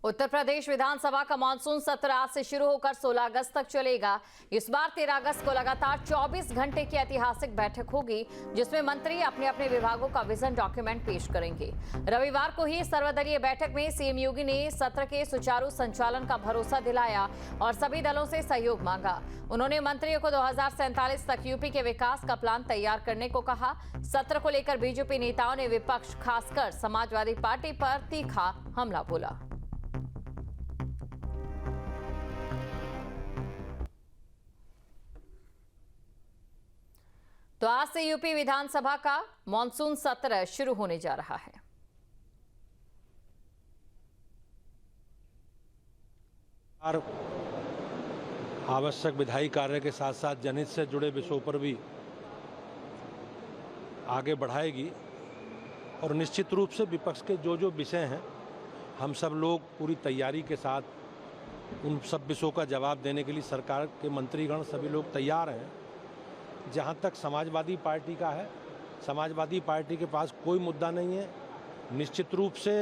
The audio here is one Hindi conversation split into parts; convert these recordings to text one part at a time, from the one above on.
उत्तर प्रदेश विधानसभा का मानसून सत्र आज से शुरू होकर 16 अगस्त तक चलेगा। इस बार 13 अगस्त को लगातार 24 घंटे की ऐतिहासिक बैठक होगी, जिसमें मंत्री अपने अपने विभागों का विजन डॉक्यूमेंट पेश करेंगे। रविवार को ही सर्वदलीय बैठक में सीएम योगी ने सत्र के सुचारू संचालन का भरोसा दिलाया और सभी दलों से सहयोग मांगा। उन्होंने मंत्रियों को 2047 तक यूपी के विकास का प्लान तैयार करने को कहा। सत्र को लेकर बीजेपी नेताओं ने विपक्ष, खासकर समाजवादी पार्टी पर तीखा हमला बोला। तो आज से यूपी विधानसभा का मॉनसून सत्र शुरू होने जा रहा है। आवश्यक विधायी कार्य के साथ साथ जनहित से जुड़े विषयों पर भी आगे बढ़ाएगी और निश्चित रूप से विपक्ष के जो विषय हैं, हम सब लोग पूरी तैयारी के साथ उन सब विषयों का जवाब देने के लिए सरकार के मंत्रीगण सभी लोग तैयार हैं। जहाँ तक समाजवादी पार्टी का है, समाजवादी पार्टी के पास कोई मुद्दा नहीं है। निश्चित रूप से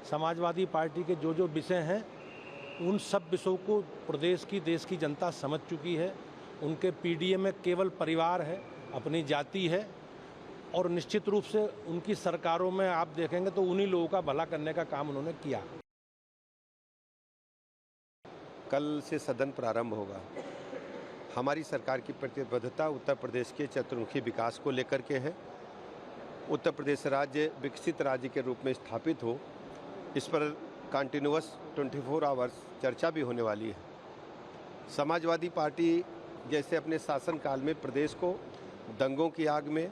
समाजवादी पार्टी के जो विषय हैं, उन सब विषयों को प्रदेश की, देश की जनता समझ चुकी है। उनके पीडीए में केवल परिवार है, अपनी जाति है और निश्चित रूप से उनकी सरकारों में आप देखेंगे तो उन्हीं लोगों का भला करने का काम उन्होंने किया। कल से सदन प्रारंभ होगा। हमारी सरकार की प्रतिबद्धता उत्तर प्रदेश के चतुर्मुखी विकास को लेकर के है। उत्तर प्रदेश राज्य विकसित राज्य के रूप में स्थापित हो, इस पर कंटिन्यूअस 24 आवर्स चर्चा भी होने वाली है। समाजवादी पार्टी जैसे अपने शासनकाल में प्रदेश को दंगों की आग में,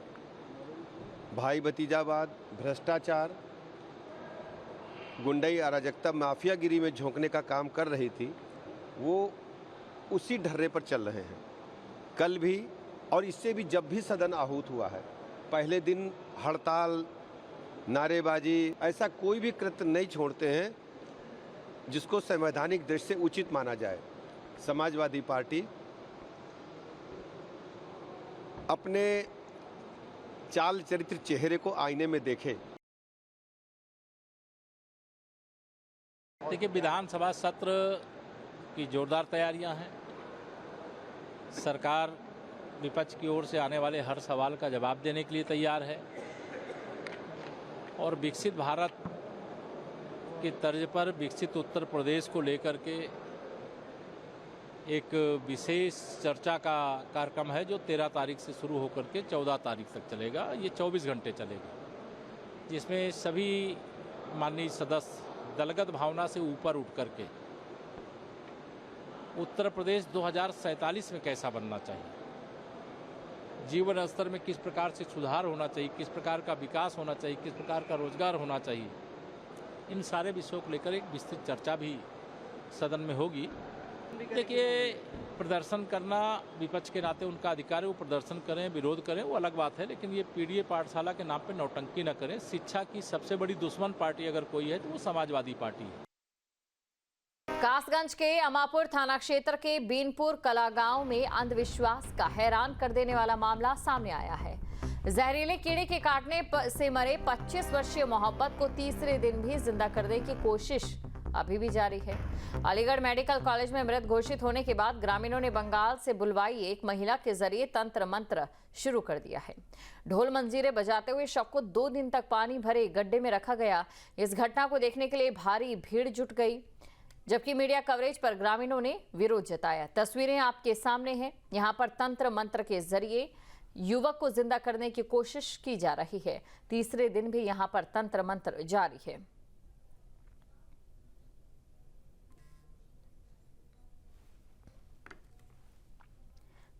भाई भतीजावाद, भ्रष्टाचार, गुंडई, अराजकता, माफियागिरी में झोंकने का काम कर रही थी, वो उसी ढर्रे पर चल रहे हैं। कल भी और इससे भी जब भी सदन आहूत हुआ है, पहले दिन हड़ताल, नारेबाजी, ऐसा कोई भी कृत्य नहीं छोड़ते हैं जिसको संवैधानिक दृष्टि से उचित माना जाए। समाजवादी पार्टी अपने चाल चरित्र, चेहरे को आईने में देखे। देखिए, विधानसभा सत्र की जोरदार तैयारियां हैं। सरकार विपक्ष की ओर से आने वाले हर सवाल का जवाब देने के लिए तैयार है और विकसित भारत की तर्ज पर विकसित उत्तर प्रदेश को लेकर के एक विशेष चर्चा का कार्यक्रम है, जो 13 तारीख से शुरू होकर के 14 तारीख तक चलेगा। ये 24 घंटे चलेगा, जिसमें सभी माननीय सदस्य दलगत भावना से ऊपर उठ करके उत्तर प्रदेश 2047 में कैसा बनना चाहिए, जीवन स्तर में किस प्रकार से सुधार होना चाहिए, किस प्रकार का विकास होना चाहिए, किस प्रकार का रोजगार होना चाहिए, इन सारे विषयों को लेकर एक विस्तृत चर्चा भी सदन में होगी। देखिए, प्रदर्शन करना विपक्ष के नाते उनका अधिकार है, वो प्रदर्शन करें, विरोध करें, वो अलग बात है, लेकिन ये पीडीए पाठशाला के नाम पे नौटंकी न करें। शिक्षा की सबसे बड़ी दुश्मन पार्टी अगर कोई है तो वो समाजवादी पार्टी है। कासगंज के अमापुर थाना क्षेत्र के बीनपुर कला गांव में अंधविश्वास का हैरान कर देने वाला मामला सामने आया है। जहरीले कीड़े के काटने से मरे 25 वर्षीय मोहब्बत को तीसरे दिन भी जिंदा करने की कोशिश अभी भी जारी है। अलीगढ़ मेडिकल कॉलेज में मृत घोषित होने के बाद ग्रामीणों ने बंगाल से बुलवाई एक महिला के जरिए तंत्र मंत्र शुरू कर दिया है। ढोल मंजीरे बजाते हुए शव को 2 दिन तक पानी भरे गड्ढे में रखा गया। इस घटना को देखने के लिए भारी भीड़ जुट गई, जबकि मीडिया कवरेज पर ग्रामीणों ने विरोध जताया। तस्वीरें आपके सामने हैं। यहां पर तंत्र मंत्र के जरिए युवक को जिंदा करने की कोशिश की जा रही है। तीसरे दिन भी यहां पर तंत्र मंत्र जारी है।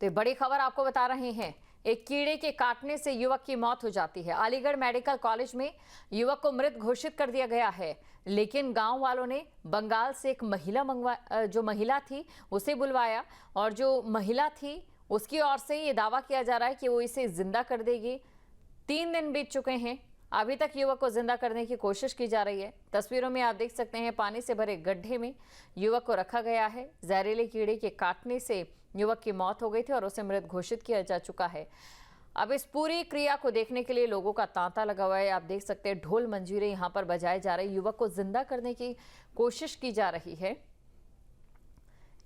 तो बड़ी खबर आपको बता रहे हैं, एक कीड़े के काटने से युवक की मौत हो जाती है। अलीगढ़ मेडिकल कॉलेज में युवक को मृत घोषित कर दिया गया है, लेकिन गांव वालों ने बंगाल से एक जो महिला थी उसे बुलवाया और जो महिला थी उसकी ओर से ये दावा किया जा रहा है कि वो इसे जिंदा कर देगी। 3 दिन बीत चुके हैं, अभी तक युवक को जिंदा करने की कोशिश की जा रही है। तस्वीरों में आप देख सकते हैं, पानी से भरे गड्ढे में युवक को रखा गया है। जहरीले कीड़े के काटने से युवक की मौत हो गई थी और उसे मृत घोषित किया जा चुका है। अब इस पूरी क्रिया को देखने के लिए लोगों का तांता लगा हुआ है। आप देख सकते हैं ढोल मंजीरे यहाँ पर बजाए जा रहे, युवक को जिंदा करने की कोशिश की जा रही है,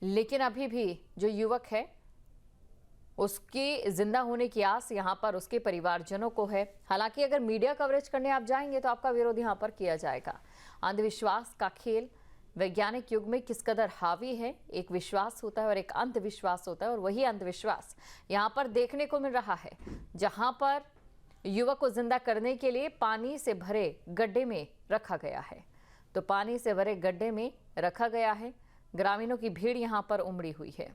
लेकिन अभी भी जो युवक है उसकी जिंदा होने की आस यहाँ पर उसके परिवारजनों को है। हालांकि अगर मीडिया कवरेज करने आप जाएंगे तो आपका विरोध यहाँ पर किया जाएगा। अंधविश्वास का खेल वैज्ञानिक युग में किस कदर हावी है। एक विश्वास होता है और एक अंधविश्वास होता है, और वही अंधविश्वास यहाँ पर देखने को मिल रहा है, जहां पर युवक को जिंदा करने के लिए पानी से भरे गड्ढे में रखा गया है। तो पानी से भरे गड्ढे में रखा गया है। ग्रामीणों की भीड़ यहाँ पर उमड़ी हुई है।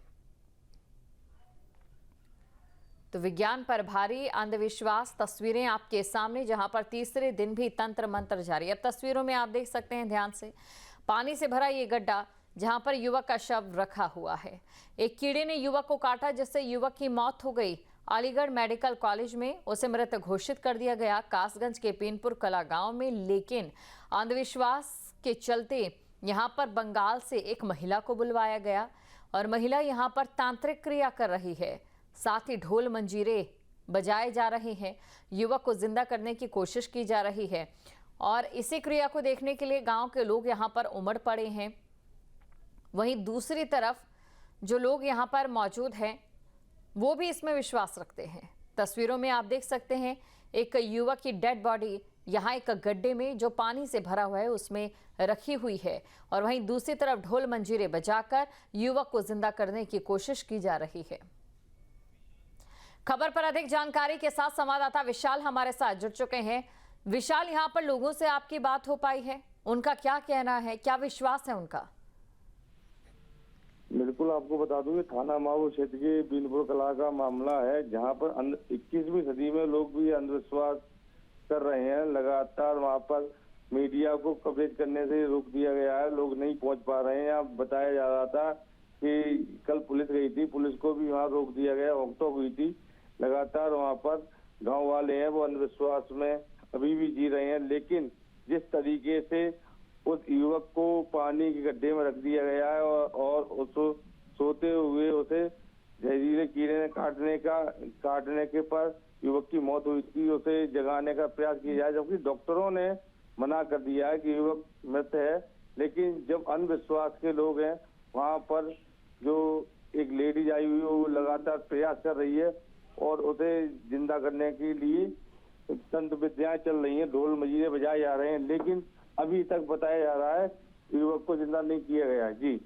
तो विज्ञान पर भारी अंधविश्वास, तस्वीरें आपके सामने, जहां पर तीसरे दिन भी तंत्र मंत्र जारी। अब तस्वीरों में आप देख सकते हैं ध्यान से, पानी से भरा ये गड्ढा जहां पर युवक का शव रखा हुआ है। एक कीड़े ने युवक को काटा जिससे युवक की मौत हो गई। अलीगढ़ मेडिकल कॉलेज में उसे मृत घोषित कर दिया गया, कासगंज के बीनपुर कला गांव में। लेकिन अंधविश्वास के चलते यहां पर बंगाल से एक महिला को बुलवाया गया और महिला यहां पर तांत्रिक क्रिया कर रही है। साथ ही ढोल मंजीरे बजाए जा रहे हैं, युवक को जिंदा करने की कोशिश की जा रही है, और इसी क्रिया को देखने के लिए गांव के लोग यहां पर उमड़ पड़े हैं। वहीं दूसरी तरफ जो लोग यहां पर मौजूद हैं वो भी इसमें विश्वास रखते हैं। तस्वीरों में आप देख सकते हैं एक युवक की डेड बॉडी यहाँ एक गड्ढे में जो पानी से भरा हुआ है उसमें रखी हुई है, और वहीं दूसरी तरफ ढोल मंजीरे बजाकर युवक को जिंदा करने की कोशिश की जा रही है। खबर पर अधिक जानकारी के साथ संवाददाता विशाल हमारे साथ जुड़ चुके हैं। विशाल, यहाँ पर लोगों से आपकी बात हो पाई है, उनका क्या कहना है, क्या विश्वास है उनका? बिल्कुल, आपको बता दूं कि थाना माऊ क्षेत्र के बीनपुर कला का मामला है, जहां पर 21वीं सदी में लोग भी अंधविश्वास कर रहे हैं। लगातार वहां पर मीडिया को कवरेज करने से रोक दिया गया है, लोग नहीं पहुंच पा रहे हैं। अब बताया जा रहा था कि कल पुलिस गई थी, पुलिस को भी वहां रोक दिया गया, रोक-टोक हुई थी। लगातार वहां पर गांव वाले हैं वो अंधविश्वास में अभी भी जी रहे हैं। लेकिन जिस तरीके से उस युवक को पानी के गड्ढे में रख दिया गया है और उस सोते हुए उसे जहरीले कीड़े ने काटने के पर युवक की मौत हुई थी, उसे जगाने का प्रयास किया जाए, जबकि डॉक्टरों ने मना कर दिया है कि युवक मृत है। लेकिन जब अंधविश्वास के लोग हैं, वहां पर जो एक लेडीज आई हुई है वो लगातार प्रयास कर रही है और उसे जिंदा करने के लिए तंत्र विद्याएं चल रही हैं, ढोल मंजीरे बजाए जा रहे हैं, लेकिन अभी तक बताया जा रहा है युवक को जिंदा नहीं किया गया। जी,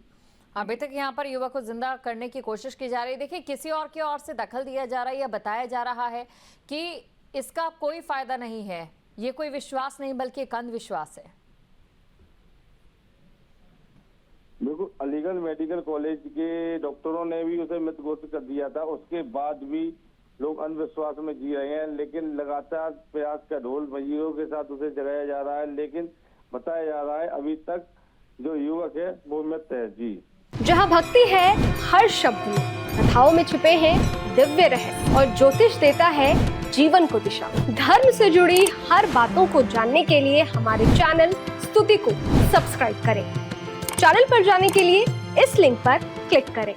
अभी तक यहाँ पर युवक को जिंदा करने की कोशिश की जा रही है। देखिए, किसी और की ओर से दखल दिया जा रहा है या बताया जा रहा है कि इसका कोई फायदा नहीं है, ये कोई विश्वास नहीं बल्कि एक अंधविश्वास है। बिल्कुल, अलीगढ़ मेडिकल कॉलेज के डॉक्टरों ने भी उसे मृत घोषित कर दिया था, उसके बाद भी लोग अंधविश्वास में जी रहे हैं। लेकिन लगातार प्रयास का ढोल मंजीरों के साथ उसे जगाया जा रहा है, लेकिन बताया जा रहा है अभी तक जो युवक है वो मृत है। जी, जहाँ भक्ति है हर शब्द में, कथाओं में छुपे हैं दिव्य रहस्य, और ज्योतिष देता है जीवन को दिशा। धर्म से जुड़ी हर बातों को जानने के लिए हमारे चैनल स्तुति को सब्सक्राइब करें। चैनल पर जाने के लिए इस लिंक पर क्लिक करें।